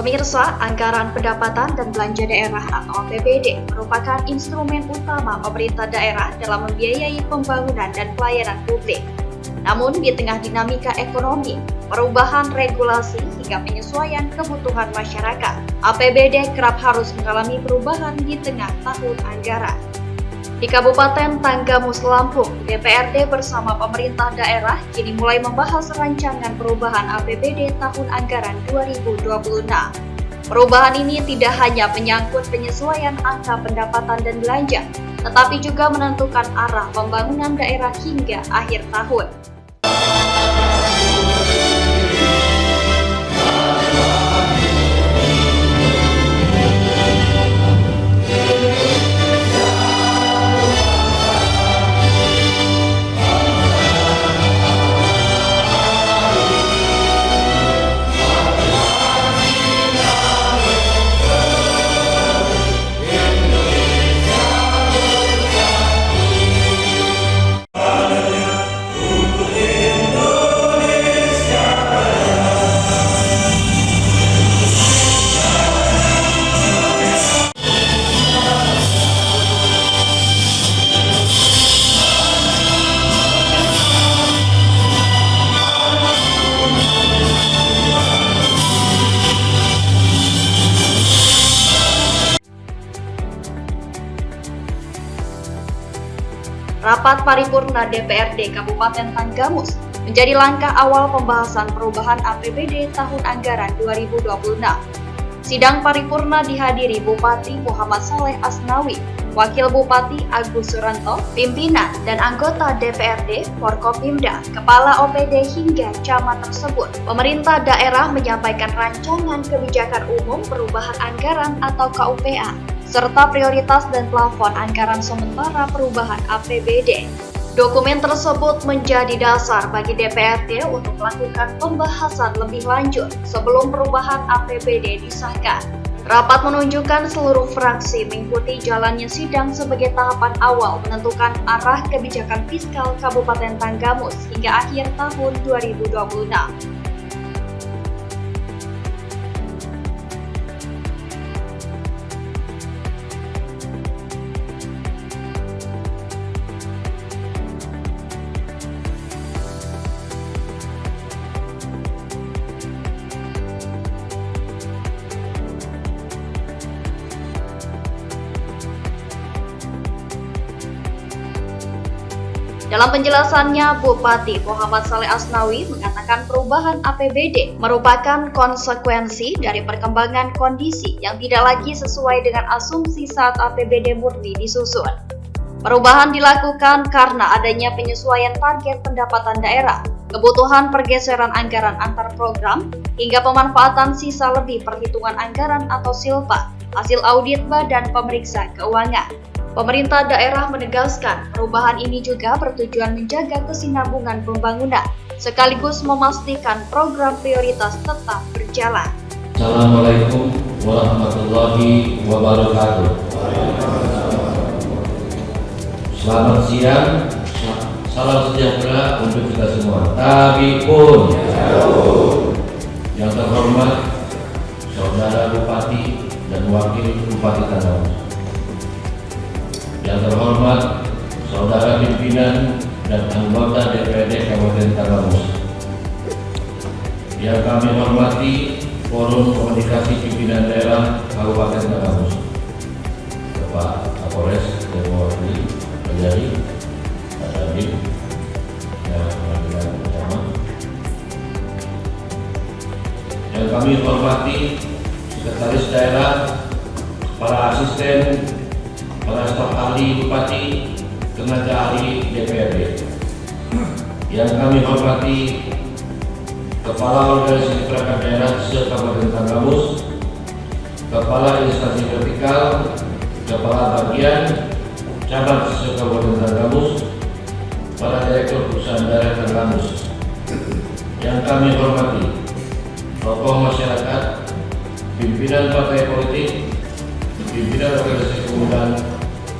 Pemirsa, anggaran pendapatan dan belanja daerah atau APBD merupakan instrumen utama pemerintah daerah dalam membiayai pembangunan dan pelayanan publik. Namun, di tengah dinamika ekonomi, perubahan regulasi hingga penyesuaian kebutuhan masyarakat, APBD kerap harus mengalami perubahan di tengah tahun anggaran. Di Kabupaten Tanggamus, Lampung, DPRD bersama pemerintah daerah kini mulai membahas rancangan perubahan APBD tahun anggaran 2026. Perubahan ini tidak hanya menyangkut penyesuaian angka pendapatan dan belanja, tetapi juga menentukan arah pembangunan daerah hingga akhir tahun. Rapat paripurna DPRD Kabupaten Tanggamus menjadi langkah awal pembahasan perubahan APBD tahun anggaran 2026. Sidang paripurna dihadiri Bupati Muhammad Saleh Asnawi, Wakil Bupati Agus Suranto, pimpinan dan anggota DPRD, Forkopimda, Kepala OPD hingga camat tersebut. Pemerintah daerah menyampaikan rancangan kebijakan umum perubahan anggaran atau KUPA, serta prioritas dan plafon anggaran sementara perubahan APBD. Dokumen tersebut menjadi dasar bagi DPRD untuk melakukan pembahasan lebih lanjut sebelum perubahan APBD disahkan. Rapat menunjukkan seluruh fraksi mengikuti jalannya sidang sebagai tahapan awal menentukan arah kebijakan fiskal Kabupaten Tanggamus hingga akhir tahun 2026. Dalam penjelasannya, Bupati Muhammad Saleh Asnawi mengatakan perubahan APBD merupakan konsekuensi dari perkembangan kondisi yang tidak lagi sesuai dengan asumsi saat APBD murni disusun. Perubahan dilakukan karena adanya penyesuaian target pendapatan daerah, kebutuhan pergeseran anggaran antar program, hingga pemanfaatan sisa lebih perhitungan anggaran atau SILPA, hasil audit Badan Pemeriksa Keuangan. Pemerintah daerah menegaskan perubahan ini juga bertujuan menjaga kesinambungan pembangunan, sekaligus memastikan program prioritas tetap berjalan. Assalamualaikum warahmatullahi wabarakatuh. Selamat siang, salam sejahtera untuk kita semua. Tabiun. Yang terhormat Saudara Bupati dan Wakil Bupati Tanggamus. Yang terhormat Saudara pimpinan dan anggota DPRD Kabupaten Tanggamus. Yang kami hormati Forum Komunikasi Pimpinan Daerah Kabupaten Tanggamus, Bapak Kapolres dan mewakili Penjari, Pak Dandim, dan pimpinan utama. Yang kami hormati Sekretaris Daerah, para asisten, para staf ahli Bupati, tenaga ahli DPRD. Yang kami hormati Kepala Organisasi Perangkat Daerah se-Kabupaten Tanggamus, Kepala Instansi Vertikal, Kepala Bagian, Cabang se-Kabupaten Tanggamus, para Direktur Perusahaan Daerah Tanggamus. Yang kami hormati tokoh masyarakat, pimpinan partai politik, pimpinan organisasi kemudahan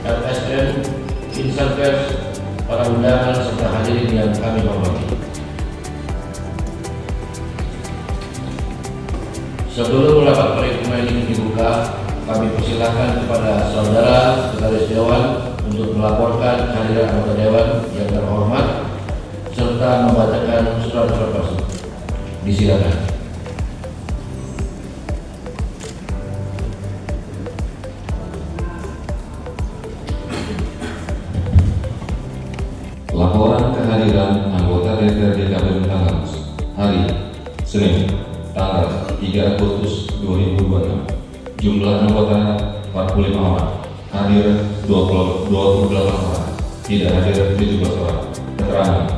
LSM, insan pers, para undangan serta hadirin yang kami hormati. Sebelum rapat paripurna ini dibuka, kami persilakan kepada saudara Sekretaris Dewan untuk melaporkan kehadiran anggota Dewan yang terhormat serta membacakan surat terpaksa. Disilakan. Laporan kehadiran anggota DPRD Kabupaten Tanggamus hari Senin tanggal 3 Agustus 2026. Jumlah anggota 45 orang, hadir 28 orang, tidak hadir 17 orang. Keterangan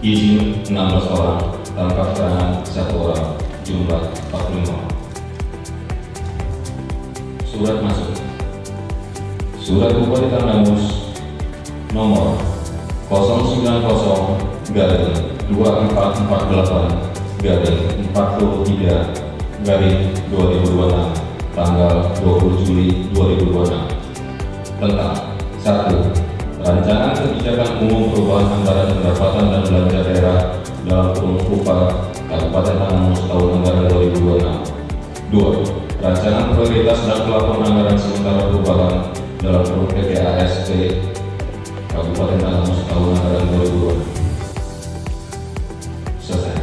izin 16 orang, tanpa keterangan 1 orang, jumlah 45 orang. Surat masuk. Surat Bupati Tanggamus nomor 090-2448-43-2026 tanggal 20 Juli 2026 tentang 1. Rancangan kebijakan umum perubahan anggaran pendapatan dan belanja daerah dalam kurun upah Kabupaten Tanggamus tahun anggaran 2026. 2. Rancangan prioritas dan plafon anggaran sementara perubahan dalam kurun PPASP Kabupaten Tanggamus tahun anggaran 2026. Selesai.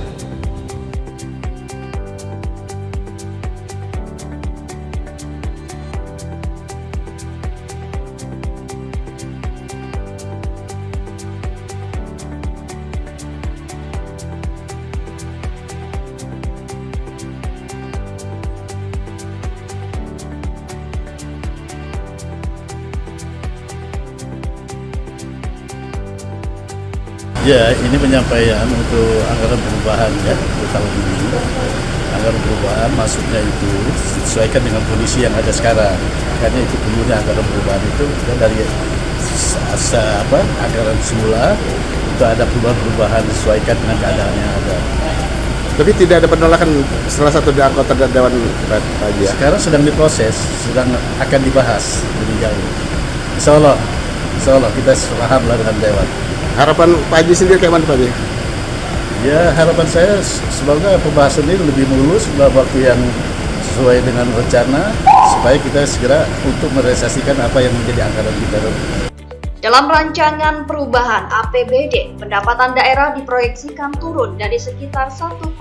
Ya, ini penyampaian untuk anggaran perubahan ya untuk tahun ini. Anggaran perubahan masuknya itu disesuaikan dengan kondisi yang ada sekarang. Karena itu perlunya anggaran perubahan itu kan dari anggaran semula itu ada perubahan disesuaikan dengan keadaan yang ada. Tapi tidak ada penolakan salah satu anggota Dewan Pak ya? Sekarang sedang diproses, sedang akan dibahas lebih jauh. Insya Allah kita sepaham lah dengan Dewan. Harapan Pak Haji sendiri kayak mana Pak Haji? Ya, harapan saya semoga pembahasan ini lebih mulus dalam waktu yang sesuai dengan rencana supaya kita segera untuk merealisasikan apa yang menjadi anggaran kita. Dalam rancangan perubahan APBD, pendapatan daerah diproyeksikan turun dari sekitar 1,67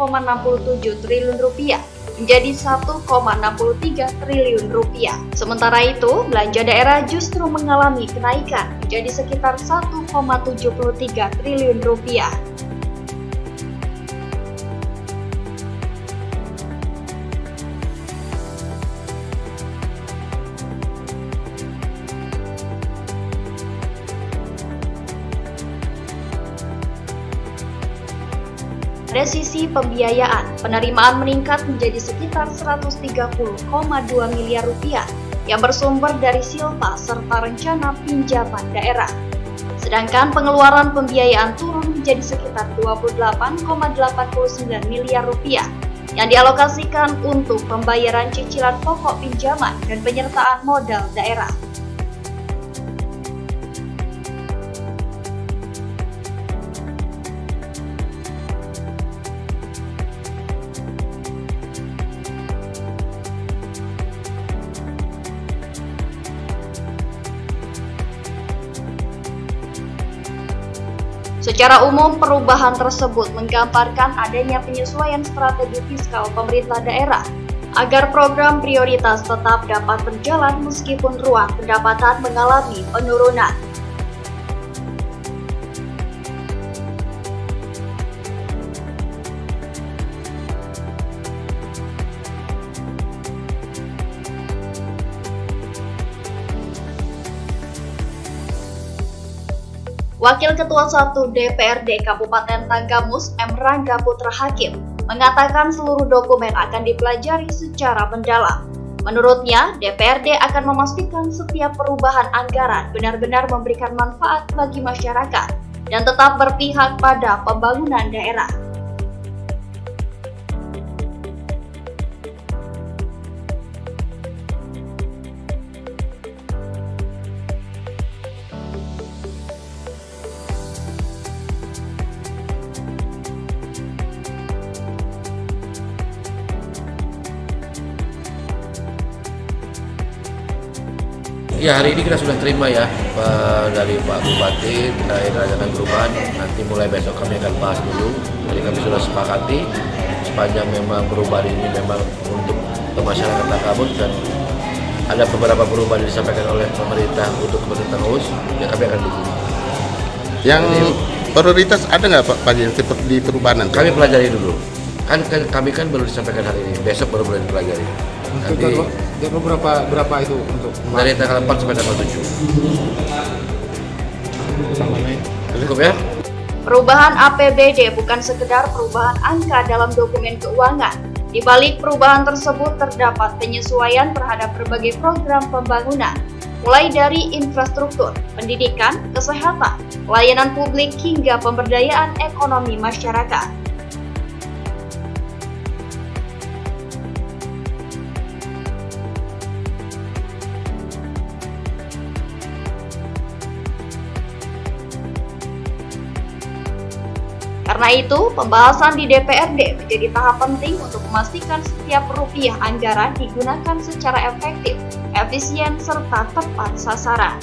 triliun rupiah menjadi 1,63 triliun rupiah. Sementara itu, belanja daerah justru mengalami kenaikan menjadi sekitar 1,73 triliun rupiah. Pada sisi pembiayaan, penerimaan meningkat menjadi sekitar 130,2 miliar rupiah yang bersumber dari silpa serta rencana pinjaman daerah. Sedangkan pengeluaran pembiayaan turun menjadi sekitar 28,89 miliar rupiah yang dialokasikan untuk pembayaran cicilan pokok pinjaman dan penyertaan modal daerah. Secara umum, perubahan tersebut menggambarkan adanya penyesuaian strategi fiskal pemerintah daerah agar program prioritas tetap dapat berjalan meskipun ruang pendapatan mengalami penurunan. Wakil Ketua 1 DPRD Kabupaten Tanggamus M. Rangga Putra Hakim mengatakan seluruh dokumen akan dipelajari secara mendalam. Menurutnya, DPRD akan memastikan setiap perubahan anggaran benar-benar memberikan manfaat bagi masyarakat dan tetap berpihak pada pembangunan daerah. Ya, hari ini kita sudah terima ya dari Pak Bupati terkait rancangan perubahan. Nanti mulai besok kami akan bahas dulu. Jadi kami sudah sepakati sepanjang memang perubahan ini memang untuk masyarakat Tanggamus dan ada beberapa perubahan yang disampaikan oleh pemerintah untuk kepentingan Tanggamus, ya kami akan dukung. Yang prioritas ada nggak Pak di perubahan nanti? Kami pelajari dulu. Kan kami kan baru disampaikan hari ini, besok baru boleh dipelajari. Nanti jadwal berapa itu untuk dari tanggal 4 sampai tanggal 7. Cukup ya? Perubahan APBD bukan sekedar perubahan angka dalam dokumen keuangan. Di balik perubahan tersebut terdapat penyesuaian terhadap berbagai program pembangunan, mulai dari infrastruktur, pendidikan, kesehatan, pelayanan publik hingga pemberdayaan ekonomi masyarakat. Karena itu, pembahasan di DPRD menjadi tahap penting untuk memastikan setiap rupiah anggaran digunakan secara efektif, efisien, serta tepat sasaran.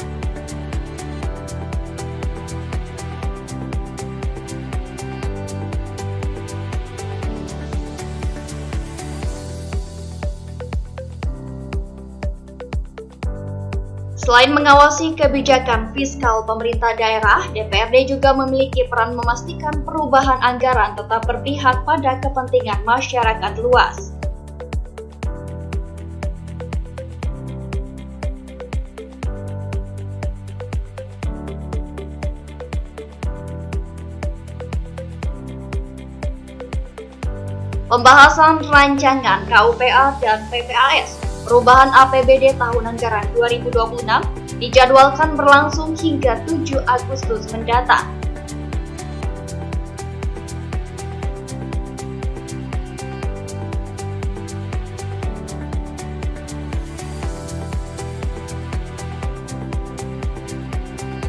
Selain mengawasi kebijakan fiskal pemerintah daerah, DPRD juga memiliki peran memastikan perubahan anggaran tetap berpihak pada kepentingan masyarakat luas. Pembahasan rancangan KUPA dan PPAS perubahan APBD tahun anggaran 2026 dijadwalkan berlangsung hingga 7 Agustus mendatang.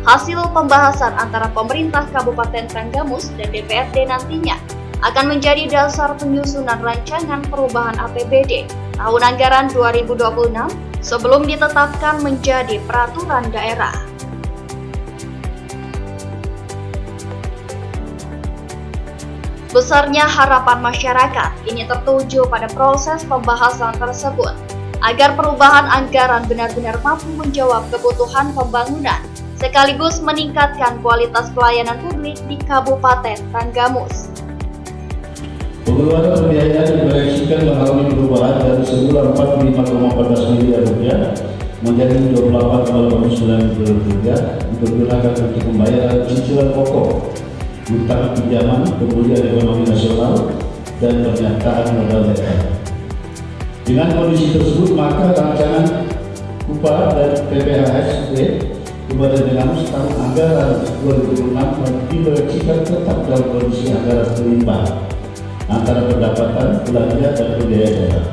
Hasil pembahasan antara pemerintah Kabupaten Tanggamus dan DPRD nantinya akan menjadi dasar penyusunan rancangan perubahan APBD tahun anggaran 2026 sebelum ditetapkan menjadi peraturan daerah. Besarnya harapan masyarakat ini tertuju pada proses pembahasan tersebut agar perubahan anggaran benar-benar mampu menjawab kebutuhan pembangunan sekaligus meningkatkan kualitas pelayanan publik di Kabupaten Tanggamus. Pengeluaran pembiayaan diproyeksikan mengalami perubahan dari semula 45,14 miliar rupiah menjadi 28,9 miliar rupiah digunakan untuk pembayaran cicilan pokok, utang pinjaman, pemulihan ekonomi nasional, dan pernyataan modal daerah. Dengan kondisi tersebut, maka rancangan KUPA dan PPASD Kabupaten Tanggamus tahun anggaran 2026 diproyeksikan tetap dalam kondisi anggaran seimbang antara pendapatan, belanja, dan pembiayaan daerah.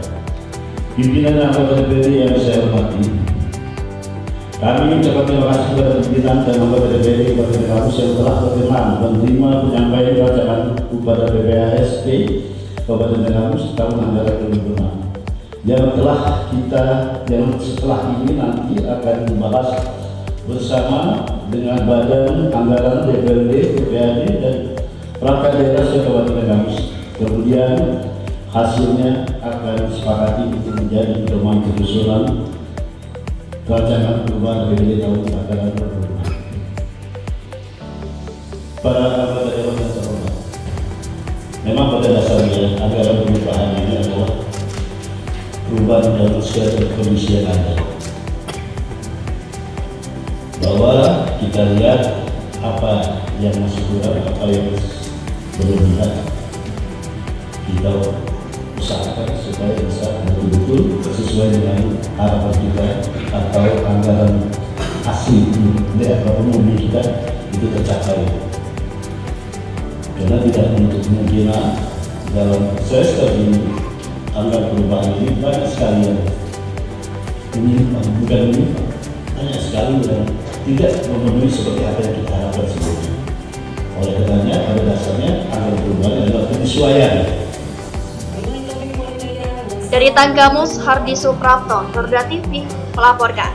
Pimpinan anggota DPRD yang saya hormati, kami ucapkan terima kasih kepada pimpinan dan anggota DPRD Kabupaten Tanggamus yang telah berkenan menerima penyampaian rancangan kepada PPASD Kabupaten Tanggamus tahun anggaran 2026 yang setelah ini nanti akan dibahas bersama dengan Badan Anggaran DPRD, DPRD, dan perangkat daerah Kabupaten Tanggamus. Kemudian hasilnya akan disepakati untuk menjadi pedoman penyusunan rancangan perubahan APBD tahun anggaran 2026. Para anggota dewan yang terhormat, memang pada dasarnya anggaran perubahan ini adalah perubahan dalam segala kondisi yang ada. Bahwa kita lihat apa yang masih kurang, apa yang berlebihan, kita usahakan supaya bisa betul-betul sesuai dengan harapan kita atau anggaran asli atau umum kita itu tercapai. Karena tidak menutup kemungkinan dalam proses ini anggaran perubahan ini banyak sekali yang banyak sekali yang tidak memenuhi seperti apa yang kita harapkan sebelumnya. Oleh karenanya pada dasarnya anggaran perubahan adalah penyesuaian. Dari Tanggamus, Hardi Suprapto, Perda TV, melaporkan.